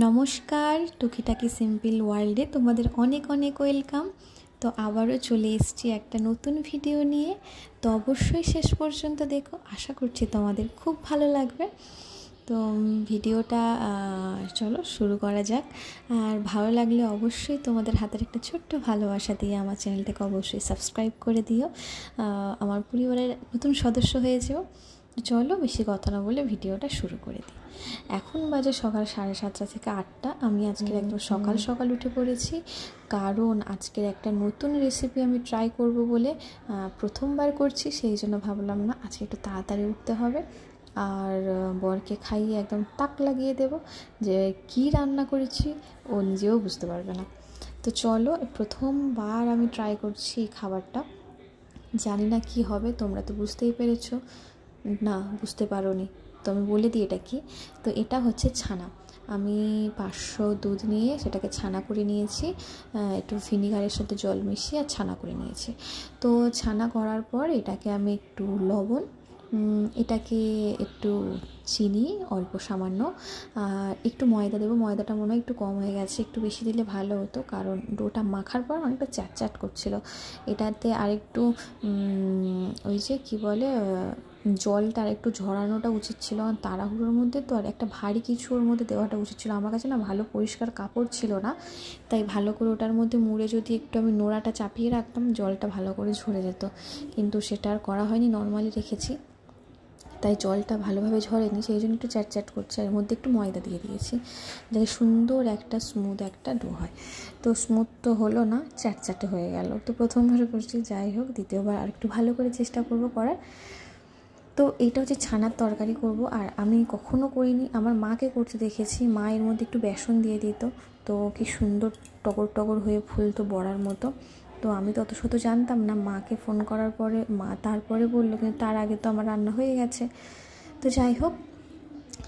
নমস্কার, টুকিটাকি সিম্পল ওয়ার্ল্ডে তোমাদের অনেক অনেক ওয়েলকাম। তো আবারও চলে এসেছি একটা নতুন ভিডিও নিয়ে। তো অবশ্যই শেষ পর্যন্ত দেখো, আশা করছি তোমাদের খুব ভালো লাগবে। তো ভিডিওটা চলো শুরু করা যাক। আর ভালো লাগলে অবশ্যই তোমাদের হাতের একটা ছোট্ট ভালোবাসা দিয়ে আমার চ্যানেলটাকে অবশ্যই সাবস্ক্রাইব করে দিও, আমার পরিবারের নতুন সদস্য হয়ে যেও। চলো বেশি কথা না বলে ভিডিওটা শুরু করে দিই। এখন বাজে সকাল 7:30 থেকে 8টা। আমি আজকের একদম সকাল সকাল উঠে পড়েছি, কারণ আজকের একটা নতুন রেসিপি আমি ট্রাই করব বলে প্রথমবার করছি। সেই জন্য ভাবলাম না, আজকে একটু তাড়াতাড়ি উঠতে হবে আর বরকে খাইয়ে একদম তাক লাগিয়ে দেব যে কী রান্না করেছি ও নিজেও বুঝতে পারবে না। তো চলো, প্রথমবার আমি ট্রাই করছি এই খাবারটা, জানি না কি হবে। তোমরা তো বুঝতেই পেরেছো না, বুঝতে পারোনি তো আমি বলে দিই এটা কি। তো এটা হচ্ছে ছানা। আমি 500 দুধ নিয়ে সেটাকে ছানা করে নিয়েছি, একটু ভিনিগারের সাথে জল মিশিয়ে আর ছানা করে নিয়েছি। তো ছানা করার পর এটাকে আমি একটু লবণ, এটাকে একটু চিনি অল্প সামান্য, আর একটু ময়দা দেবো। ময়দাটা মনে হয় একটু কম হয়ে গেছে, একটু বেশি দিলে ভালো হতো, কারণ ডোটা মাখার পর অনেকটা চ্যাট করছিল। এটাতে আরেকটু ওই যে কী বলে, জলটা আর একটু ঝরানোটা উচিত ছিল, কারণ তাড়াহুড়োর মধ্যে তো আর একটা ভারী কিছু ওর মধ্যে দেওয়াটা উচিত ছিল। আমার কাছে না ভালো পরিষ্কার কাপড় ছিল না, তাই ভালো করে ওটার মধ্যে মুড়ে যদি একটু আমি নোড়াটা চাপিয়ে রাখতাম, জলটা ভালো করে ঝরে যেত। কিন্তু সেটা আর করা হয়নি, নর্মালি রেখেছি, তাই জলটা ভালোভাবে ঝরেনি, সেই জন্য একটু চ্যাট করছে। এর মধ্যে একটু ময়দা দিয়ে দিয়েছি যাতে সুন্দর একটা স্মুথ একটা ডো হয়। তো স্মুথ তো হলো না, চ্যাটে হয়ে গেল। তো প্রথমবার করছি, যাই হোক দ্বিতীয়বার আর একটু ভালো করে চেষ্টা করব করার। তো এইটা হচ্ছে ছানার তরকারি করব, আর আমি কখনো করিনি, আমার মাকে করতে দেখেছি। মা এর মধ্যে একটু বেসন দিয়ে দিত, তো কি সুন্দর টগর টগর হয়ে ফুলতো বড়ার মতো। তো আমি তো অত শত জানতাম না, মাকে ফোন করার পরে মা তারপরে বললো, কিন্তু তার আগে তো আমার রান্না হয়ে গেছে। তো যাই হোক,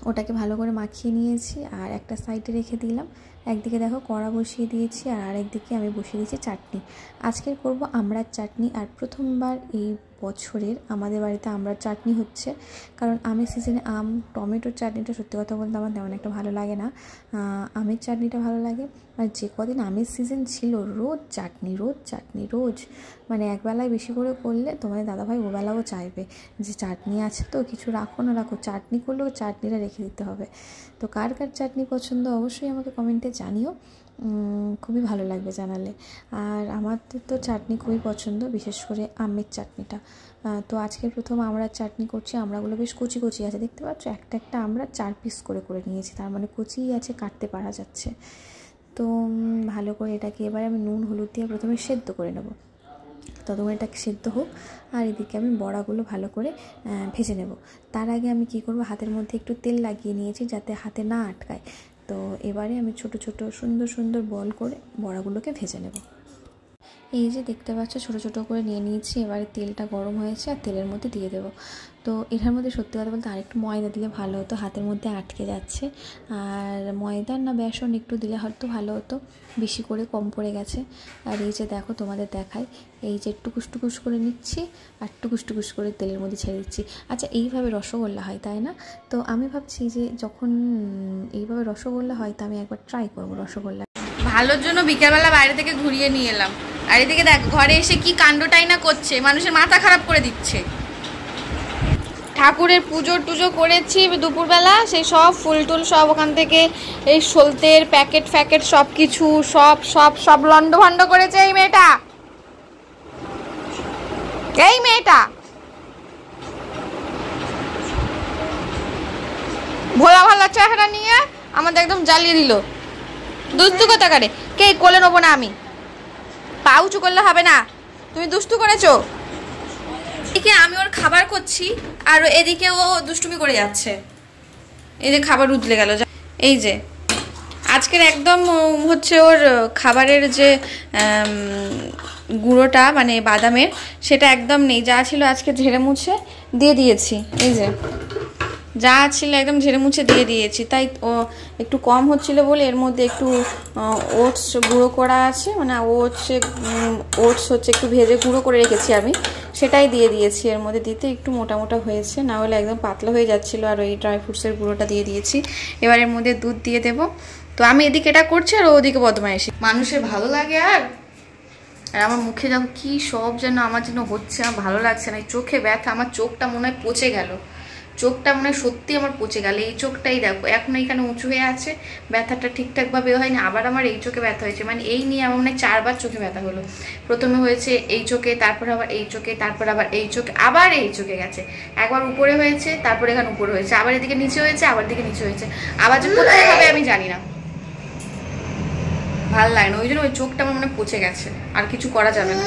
ওটাকে ভালো করে মাখিয়ে নিয়েছি আর একটা সাইডে রেখে দিলাম। একদিকে দেখো কড়া বসিয়ে দিয়েছি, আর আরেকদিকে আমি বসিয়ে দিয়েছি চাটনি। আজকের করব আমড়ার চাটনি, আর প্রথমবার এই বছরের আমাদের বাড়িতে আমড়ার চাটনি হচ্ছে, কারণ আমের সিজনে আম টমেটোর চাটনিটা সত্যি কথা বলতে আমার তেমন একটা ভালো লাগে না। আমের চাটনিটা ভালো লাগে। আর যে কদিন আমের সিজন ছিল, রোজ চাটনি রোজ চাটনি রোজ, মানে একবেলায় বেশি করে করলে তোমাদের দাদাভাই ওবেলাও চাইবে যে চাটনি আছে তো কিছু রাখো না রাখো, চাটনি করলেও চাটনিটা রেখে দিতে হবে। তো কার কার চাটনি পছন্দ অবশ্যই আমাকে কমেন্টে জানিও, খুবই ভালো লাগবে জানালে। আর আমার তো চাটনি খুবই পছন্দ, বিশেষ করে আমের চাটনিটা। তো আজকে প্রথম আমড়ার চাটনি করছি। আমড়াগুলো বেশ কচি কচি আছে, দেখতে পাচ্ছ, একটা একটা আমরা 4 পিস করে নিয়েছি, তার মানে কচিই আছে, কাটতে পারা যাচ্ছে। তো ভালো করে এটাকে এবারে আমি নুন হলুদ দিয়ে প্রথমে সেদ্ধ করে নেব, ততক্ষণ এটাকে সেদ্ধ হোক। আর এদিকে আমি বড়াগুলো ভালো করে ভেজে নেব। তার আগে আমি কি করব, হাতের মধ্যে একটু তেল লাগিয়ে নিয়েছি যাতে হাতে না আটকায়। তো এবারে আমি ছোট ছোট সুন্দর সুন্দর বল করে বড়াগুলোকে ভেজে নেব। এই যে দেখতে পাচ্ছ ছোটো ছোটো করে নিয়ে নিয়েছি। এবারে তেলটা গরম হয়েছে আর তেলের মধ্যে দিয়ে দেবো। তো এটার মধ্যে সত্যি কথা বলতে আরেকটু ময়দা দিলে ভালো হতো, হাতের মধ্যে আটকে যাচ্ছে। আর ময়দা না বেসন একটু দিলে হয়তো ভালো হতো, বেশি করে কম পড়ে গেছে। আর এই যে দেখো তোমাদের দেখাই, এই যে টুকুস টুকুস করে নিচ্ছি আর টুকুস টুকুস করে তেলের মধ্যে ছেড়ে দিচ্ছি। আচ্ছা, এইভাবে রসগোল্লা হয় তাই না? তো আমি ভাবছি যে যখন এইভাবে রসগোল্লা হয়, তো আমি একবার ট্রাই করবো রসগোল্লা। ভালোর জন্য বিকেলবেলা বাইরে থেকে ঘুরিয়ে নিয়ে এলাম, আর এদিকে দেখ ঘরে এসে কি কাণ্ডটাই না করছে, মানুষের মাথা খারাপ করে দিচ্ছে। ঠাকুরের পুজো টুজো করেছি দুপুরবেলা, সেই সব ফুল টুল সব ওখান থেকে এই সলতের প্যাকেট ফ্যাকেট সব কিছু সব সব সব লন্ডভন্ড করেছে এই মেয়েটা। এই মেয়েটা ভোলা ভালা চেহারা নিয়ে আমাদের একদম জ্বালিয়ে দিল। দুস্তু কথা করে কে কোলে নেবো না, আমি পা উঁচু করলে হবে না, তুমি দুষ্টু করেছো। এদিকে আমি ওর খাবার করছি আর এদিকে ও দুষ্টুমি করে যাচ্ছে। এই যে খাবার উতলে গেল। এই যে আজকের একদম হচ্ছে ওর খাবারের যে গুঁড়োটা মানে বাদামের, সেটা একদম নেই, যা ছিল আজকে ঝেড়ে মুছে দিয়ে দিয়েছি। এই যে যা ছিল একদম ঝেড়ে মুছে দিয়ে দিয়েছি। তাই ও একটু কম হচ্ছিল বলে এর মধ্যে একটু ওটস গুঁড়ো করা আছে, মানে ওটস হচ্ছে একটু ভেজে গুঁড়ো করে রেখেছি আমি, সেটাই দিয়ে দিয়েছি এর মধ্যে। দিতে একটু মোটা মোটা হয়েছে, না হলে একদম পাতলা হয়ে যাচ্ছিলো। আর ওই ড্রাই ফ্রুটসের গুঁড়োটা দিয়ে দিয়েছি। এবার এর মধ্যে দুধ দিয়ে দেবো। তো আমি এদিকে এটা করছি আর ওদিকে বদমাইশি। মানুষের ভালো লাগে আর আমার মুখে যখন কি সব যেন আমার যেন হচ্ছে, আমার ভালো লাগছে না। এই চোখে ব্যথা, আমার চোখটা মনে হয় পচে গেল, চোখটা মনে হয় সত্যি আমার পচে গেল। এই চোখটাই দেখো এখন এইখানে উঁচু হয়ে আছে, ব্যথাটা ঠিকঠাকভাবে হয়নি, আবার আমার এই চোখে ব্যথা হয়েছে। মানে এই নিয়ে আমার মনে হয় 4 বার চোখে ব্যথা হলো। প্রথমে হয়েছে এই চোখে, তারপর আবার এই চোখে, তারপর আবার এই চোখে, আবার এই চোখে গেছে। একবার উপরে হয়েছে, তারপর এখানে উপরে হয়েছে, আবার এদিকে নিচে হয়েছে, আবার দিকে নিচে হয়েছে, আবার যে কোথায় হবে আমি জানি না, ভাল লাগে না। ওই জন্য ওই চোখটা আমার মনে পচে গেছে, আর কিছু করা যাবে না।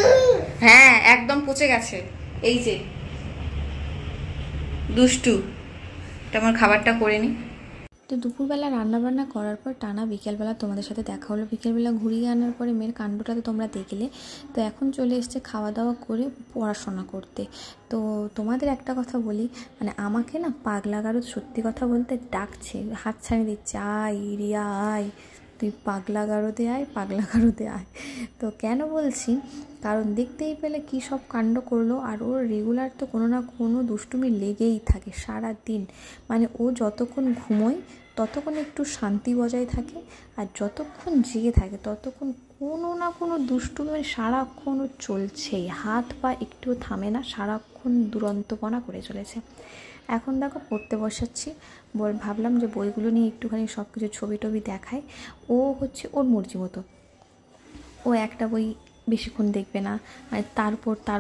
হ্যাঁ একদম পচে গেছে। এই যে দুষ্টু, এটা আমার খাবারটা করে নি। তো দুপুরবেলা রান্নাবান্না করার পর টানা বিকেলবেলা তোমাদের সাথে দেখা হলো। বিকেলবেলা ঘুরিয়ে আনার পরে মেয়ের কাণ্ডটা তো তোমরা দেখলে। তো এখন চলে এসছে খাওয়া দাওয়া করে পড়াশোনা করতে। তো তোমাদের একটা কথা বলি, মানে আমাকে না পাগলা গারদ সত্যি কথা বলতে ডাকছে, হাত ছাড়িয়ে দিচ্ছে, আয় রিয়া আয়, তুই পাগলা গারদে আয়, পাগলা গারদে আয়। তো কেন বলছি, কারণ দেখতেই পেলে কী সব কাণ্ড করলো। আর ওর রেগুলার তো কোনো না কোনো দুষ্টুমি লেগেই থাকে সারা দিন। মানে ও যতক্ষণ ঘুমোয় ততক্ষণ একটু শান্তি বজায় থাকে, আর যতক্ষণ জেগে থাকে ততক্ষণ কোনো না কোনো দুষ্টুমি সারাক্ষণ ও চলছেই, হাত পা একটুও থামে না, সারাক্ষণ দুরন্তপনা করে চলেছে। এখন দেখো পড়তে বসাচ্ছি, ভাবলাম যে বইগুলো নিয়ে একটুখানি সব কিছু ছবি টবি দেখায়। ও হচ্ছে ওর মর্জি মতো, ও একটা বই বেশিক্ষণ দেখবে না, মানে তার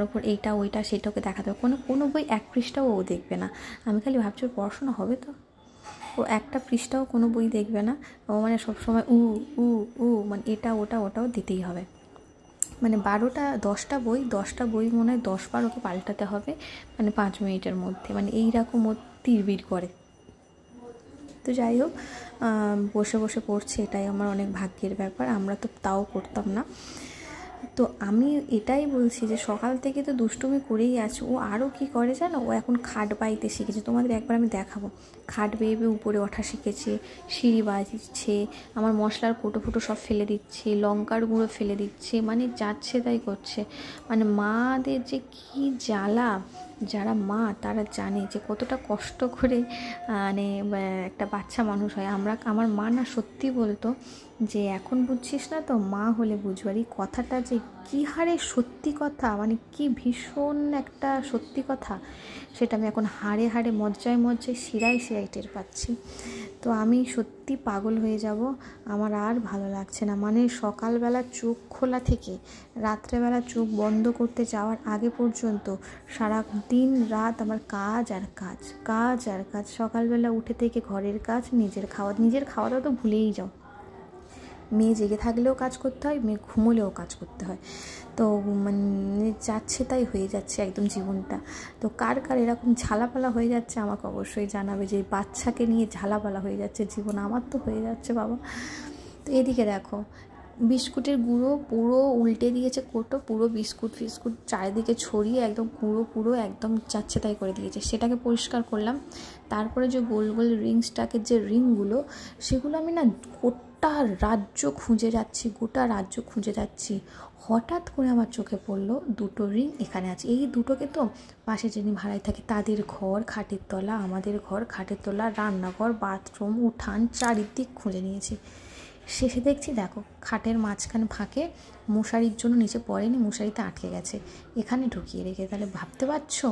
উপর এইটা ওইটা সেটা ওকে দেখাতে হবে। কোনো বই এক পৃষ্ঠাও ও দেখবে না। আমি খালি ভাবছি ওর পড়াশোনা হবে তো। ও একটা পৃষ্ঠাও কোনো বই দেখবে না। ও মানে সবসময় উ উ উ মানে এটা ওটাও দিতেই হবে। মানে 10টা বই মনে হয় 10 বার ওকে পাল্টাতে হবে, মানে 5 মিনিটের মধ্যে, মানে এইরকম ও তিরবির করে। তো যাই হোক, বসে বসে পড়ছে, এটাই আমার অনেক ভাগ্যের ব্যাপার। আমরা তো তাও করতাম না। তো আমি এটাই বলছি যে সকাল থেকে তো দুষ্টুমি করেই আছে। ও আরও কী করে জানো, ও এখন খাট বাইতে শিখেছে। তোমাদের একবার আমি দেখাবো, খাট বেয়ে উপরে ওঠা শিখেছে, সিঁড়ি বাজছে, আমার মশলার কোটো ফুটো সব ফেলে দিচ্ছে, লঙ্কার গুঁড়ো ফেলে দিচ্ছে, মানে যাচ্ছে তাই করছে। মানে মাদের যে কী জ্বালা, যারা মা তারা জানে যে কতটা কষ্ট করে মানে একটা বাচ্চা মানুষ হয়। আমার মা না সত্যি বলতো যে এখন বুঝছিস না তো, মা হলে বুঝবার। এই কথাটা যে কী হারে সত্যি কথা, মানে কি ভীষণ একটা সত্যি কথা, সেটা আমি এখন হাড়ে হাড়ে মজ্জায় শিরায় টের পাচ্ছি। তো আমি সত্যি পাগল হয়ে যাব, আমার আর ভালো লাগছে না। মানে সকালবেলা চোখ খোলা থেকে রাত্রেবেলা চোখ বন্ধ করতে যাওয়ার আগে পর্যন্ত সারা দিন রাত আমার কাজ আর কাজ, কাজ আর কাজ। সকালবেলা উঠে থেকে ঘরের কাজ, নিজের খাওয়াটা তো ভুলেই যাও। মেয়ে জেগে থাকলেও কাজ করতে হয়, মেয়ে ঘুমোলেও কাজ করতে হয়। তো মানে যাচ্ছে তাই হয়ে যাচ্ছে একদম জীবনটা। তো কার এরকম ঝালাপালা হয়ে যাচ্ছে আমাকে অবশ্যই জানাবে, যে বাচ্চাকে নিয়ে ঝালাপালা হয়ে যাচ্ছে জীবন। আমার তো হয়ে যাচ্ছে বাবা। তো এদিকে দেখো, বিস্কুটের গুঁড়ো পুরো উল্টে দিয়েছে, পুরো বিস্কুট চারিদিকে ছড়িয়ে একদম পুরো একদম যাচ্ছে তাই করে দিয়েছে। সেটাকে পরিষ্কার করলাম। তারপরে যে গোল গোল রিংসটাকে যে রিংগুলো, সেগুলো আমি না গোটা রাজ্য খুঁজে যাচ্ছি। হঠাৎ করে আমার চোখে পড়লো 2টো রিং এখানে আছে। এই দুটোকে তো পাশে যিনি ভাড়ায় থাকে তাদের ঘর, খাটের তলা, আমাদের ঘর, খাটের তলা, রান্নাঘর, বাথরুম, উঠান, চারিদিক খুঁজে নিয়েছি। শেষে দেখছি দেখো খাটের মাঝখানে ফাঁকে, মশারির জন্য নিচে পড়েনি, মশারিতে আটকে গেছে, এখানে ঢুকিয়ে রেখে। তাহলে ভাবতে পারছো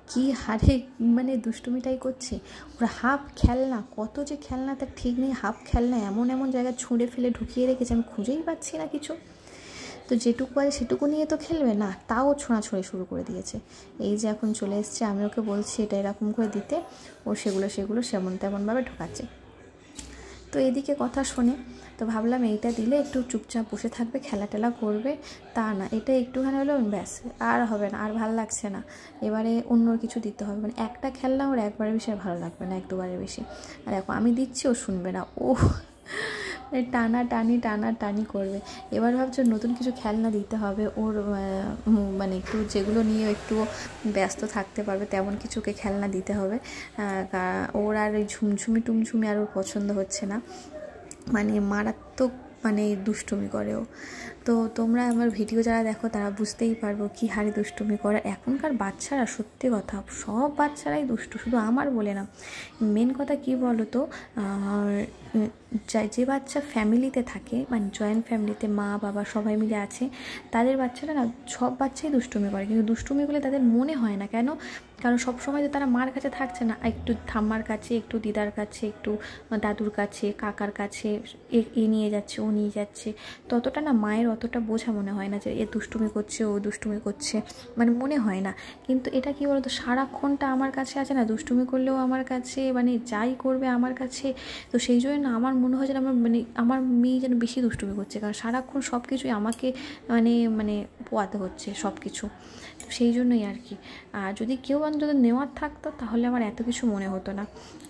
কী হারে মানে দুষ্টুমিটাই করছে। ওরা হাফ খেলনা, কত যে খেলনা তার ঠিক নেই, হাফ খেলনা এমন জায়গায় ছুঁড়ে ফেলে ঢুকিয়ে রেখেছে, আমি খুঁজেই পাচ্ছি না কিছু। তো যেটুকু আছে সেটুকু নিয়ে তো খেলবে না, তাও ছোঁড়াছুঁড়ি শুরু করে দিয়েছে। এই যে এখন চলে এসছে, আমি ওকে বলছি এটা এরকম করে দিতে, ও সেগুলো তেমনভাবে ঢোকাচ্ছে। তো এদিকে কথা শোনে, তো ভাবলাম এইটা দিলে একটু চুপচাপ বসে থাকবে, খেলা টেলা করবে। তা না, এটা একটুখানি হলো ব্যাস, আর হবে না, আর ভালো লাগছে না, এবারে অন্য কিছু দিতে হবে। মানে একটা খেলনা ওর একবারের বেশি ভালো লাগবে না, 1-2বারের বেশি। আর এখন আমি দিচ্ছি ও শুনবে না, ও টানাটানি করবে। এবার ভাবছো নতুন কিছু খেলনা দিতে হবে ওর, মানে একটু যেগুলো নিয়ে একটু ব্যস্ত থাকতে পারবে তেমন কিছুকে খেলনা দিতে হবে। ওর আর ওই ঝুমঝুমি আর ওর পছন্দ হচ্ছে না, মানে মারাত্মক মানে দুষ্টুমি করেও। তো তোমরা আমার ভিডিও যারা দেখো তারা বুঝতেই পারবো কী হারে দুষ্টুমি করে এখনকার বাচ্চারা। সত্যি কথা, সব বাচ্চারাই দুষ্টু, শুধু আমার বলে না। মেন কথা কী বলো তো, যে বাচ্চা ফ্যামিলিতে থাকে, মানে জয়েন্ট ফ্যামিলিতে মা বাবা সবাই মিলে আছে, তাদের বাচ্চারা না সব বাচ্চাই দুষ্টুমি করে, কিন্তু দুষ্টুমিগুলো তাদের মনে হয় না। কেন? কারণ সবসময় তো তারা মার কাছে থাকছে না, একটু ঠাম্মার কাছে, একটু দিদার কাছে, একটু দাদুর কাছে, কাকার কাছে, এ নিয়ে যাচ্ছে ও নিয়ে যাচ্ছে, ততটা না মায়ের অতটা বোঝা মনে হয় না যে এ দুষ্টুমি করছে ও দুষ্টুমি করছে, মানে মনে হয় না। কিন্তু এটা কী বলতো, সারাক্ষণটা আমার কাছে আছে না, দুষ্টুমি করলেও আমার কাছে, মানে যাই করবে আমার কাছে। তো সেই জন্য না আমার মনে হয় যেন আমার মেয়ে যেন বেশি দুষ্টুমি করছে, কারণ সারাক্ষণ সব কিছুই আমাকে মানে পোয়াতে হচ্ছে সব কিছু। তো সেই জন্যই আর কি। আর যদি কেউ অন্তত নেওয়ার থাকতো তাহলে আমার এত কিছু মনে হতো না।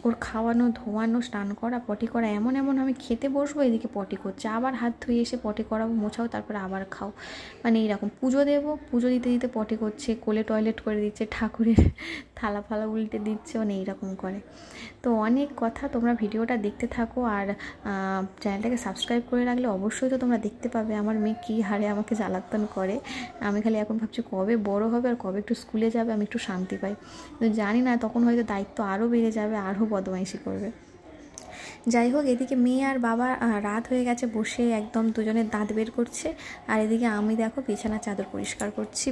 ওর খাওয়ানো, ধোয়ানো, স্নান করা, পটি করা, এমন আমি খেতে বসবো এদিকে পটি করছে, আবার হাত ধুয়ে এসে পটি করাবো, মোছাও, তারপরে আবার খাও, মানে এইরকম। পুজো দেবো, পুজো দিতে দিতে পটি করছে, কোলে টয়লেট করে দিচ্ছে, ঠাকুরের থালা ফালা উল্টে দিচ্ছে, মানে এইরকম করে। তো অনেক কথা, তোমরা ভিডিওটা দেখতে থাকো, আর চ্যানেলটাকে সাবস্ক্রাইব করে রাখলে অবশ্যই তো তোমরা দেখতে পাবে আমার মেয়ে কী হারে আমাকে জ্বালাতন করে। আমি খালি এখন ভাবছি কবে বড় হবে আর কবে একটু স্কুলে যাবে, আমি একটু শান্তি পাই। তো জানি না, তখন হয়তো দায়িত্ব আরও বেড়ে যাবে, আরও বদমাইশি করবে। যাই হোক, এদিকে মেয়ে আর বাবা রাত হয়ে গেছে, বসে একদম দুজনের দাঁত বের করছে, আর এদিকে আমি দেখো বিছানা চাদর পরিষ্কার করছি,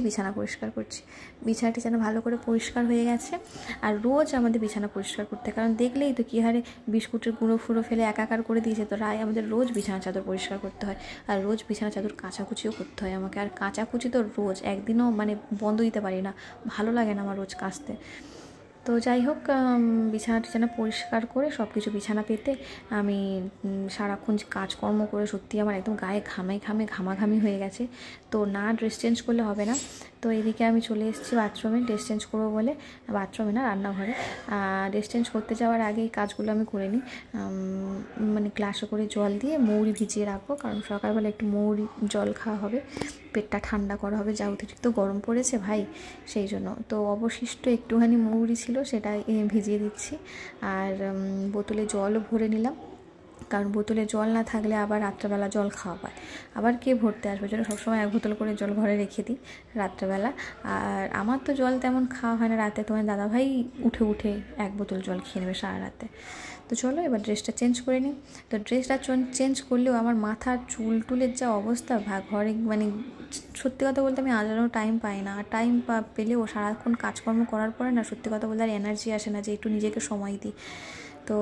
বিছানাটি যেন ভালো করে পরিষ্কার হয়ে গেছে। আর রোজ আমাদের বিছানা পরিষ্কার করতে, কারণ দেখলেই তো কী হারে বিস্কুটের গুঁড়ো ফুড়ো ফেলে একাকার করে দিয়েছে, তো রায় আমাদের রোজ বিছানা চাদর পরিষ্কার করতে হয়, আর রোজ বিছানা চাদর কাচাকুচিও করতে হয় আমাকে। আর কাচাকুচি তো রোজ, একদিনও মানে বন্ধ দিতে পারি না, ভালো লাগে না আমার রোজ কাচতে। তো যাই হোক, বিছানা পরিষ্কার করে সব কিছু বিছানা পেতে আমি সারাক্ষণ কাজকর্ম করে সত্যি আমার একদম গায়ে ঘামাঘামি হয়ে গেছে। তো না ড্রেস চেঞ্জ করলে হবে না। তো এদিকে আমি চলে এসেছি বাথরুমে ড্রেস চেঞ্জ করবো বলে, বাথরুমে না রান্নাঘরে। ড্রেস চেঞ্জ করতে যাওয়ার আগে এই কাজগুলো আমি করে নিই। মানে গ্লাসে করে জল দিয়ে মৌরি ভিজিয়ে রাখবো, কারণ সকালবেলা একটু মৌরি জল খাওয়া হবে, পেটটা ঠান্ডা করা হবে, যা অতিরিক্ত গরম পড়েছে ভাই, সেই জন্য। তো অবশিষ্ট একটুখানি মৌরি ছিল, সেটা ভিজিয়ে দিচ্ছি। আর বোতলে জলও ভরে নিলাম, কারণ বোতলে জল না থাকলে আবার রাত্রেবেলা জল খাওয়া হয়, আবার কে ভরতে আসবে, জন্য সবসময় 1 বোতল করে জল ঘরে রেখে দিই রাত্রেবেলা। আর আমার তো জল তেমন খাওয়া হয় না রাতে, তোমার দাদাভাই উঠে 1 বোতল জল খেয়ে নেবে সারা রাতে। তো চলো এবার ড্রেসটা চেঞ্জ করে নিই। তো ড্রেসটা চেঞ্জ করলেও আমার মাথার চুলের যা অবস্থা, ঘরে মানে সত্যি কথা বলতে আমি আজানোর টাইম পাই না, আর টাইম পেলেও সারাক্ষণ কাজকর্ম করার পরে না, সত্যি কথা বলতে আর এনার্জি আসে না যে একটু নিজেকে সময় দিই। তো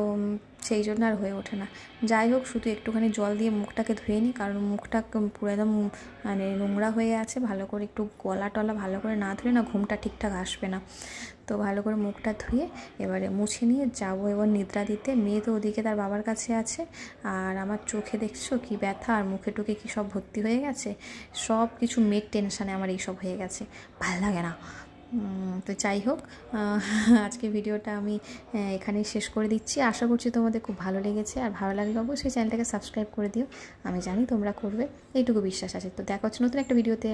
সেই জন্য আর হয়ে ওঠে না। যাই হোক, শুধু একটুখানি জল দিয়ে মুখটাকে ধুয়ে নিই, কারণ মুখটা পুরো একদম মানে নোংরা হয়ে আছে। ভালো করে একটু গলা টলা ভালো করে না ধুলে না ঘুমটা ঠিকঠাক আসবে না। তো ভালো করে মুখটা ধুয়ে এবারে মুছে নিয়ে যাবো এবার নিদ্রা দিতে। মেয়ে তো ওদিকে তার বাবার কাছে আছে, আর আমার চোখে দেখছো কি ব্যথা, আর মুখে টুকে কি সব ভর্তি হয়ে গেছে, সব কিছু মেয়ের টেনশানে আমার এইসব হয়ে গেছে, ভালো লাগে না। তো যাই হোক, আজকে ভিডিওটা আমি এখানেই শেষ করে দিচ্ছি। আশা করছি তোমাদের খুব ভালো লেগেছে, আর ভালো লাগলে অবশ্যই চ্যানেলটাকে সাবস্ক্রাইব করে দিও, আমি জানি তোমরা করবে, এইটুকু বিশ্বাস আছে। তো দেখা হচ্ছে নতুন একটা ভিডিওতে।